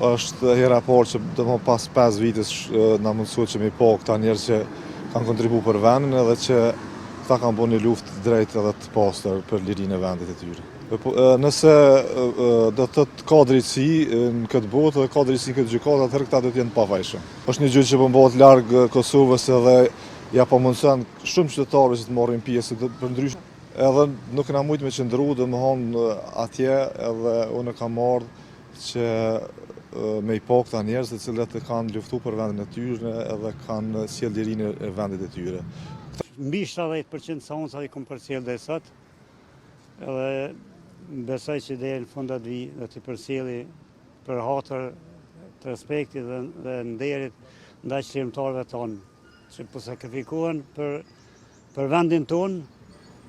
është hera parë që domethënë pas 5 vitës na mundësua që mi po këta njerëz që kanë kontribu për vendin edhe që këta kanë bërë një luftë drejt edhe të pastër për lirinë e vendit e tyre. Nëse do të thotë ka drejtësi në këtë botë dhe ka drejtësi në këtë gjykatë, atëherë këta do të jenë pavajshëm. Është një gjë që po bëhet larg Kosovës edhe ja po mundson shumë qytetarë që të marrin pjesë përndryshe. Edhe nuk na mujt me qëndru, domethënë atje edhe unë kam ardhur që me i po këta njerëz të cilët kanë luftu për vendin e tyre edhe kanë sjell lirinë e vendit e tyre. Mbi 70% sa unë sa i kom përcjell deri sot, edhe besoj që deri në fund atë vi do të përcjelli për hatër të respektit dhe nderit ndaj qëllimtarëve tonë, që po sakrifikohen për vendin tonë,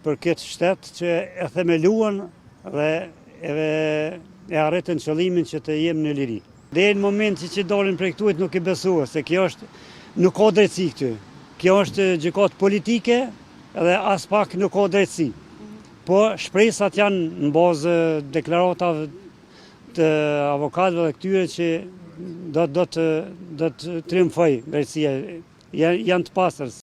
për këtë shtet që e themeluan dhe e arritën qëllimin që të jemi në liri. Deri në momentin që dalin prej këtu nuk i besuar se kjo është nuk ka drejtësi këtu. Kjo është gjykatë politike edhe as pak nuk ka drejtësi. Po shpresat janë në bazë deklaratave të avokatëve dhe këtyre që do të triumfoj drejtësia, janë të pastër.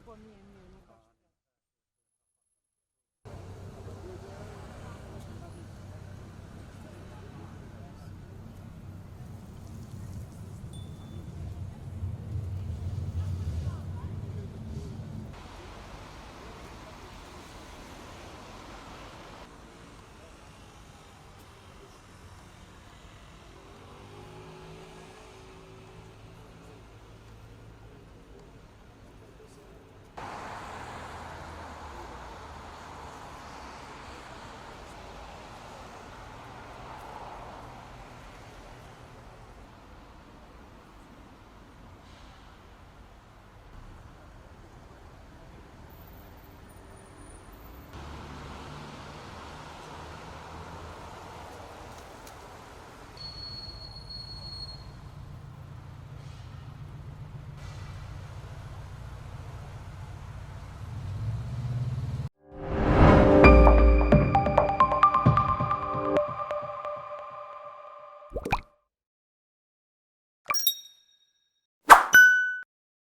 Po mirë.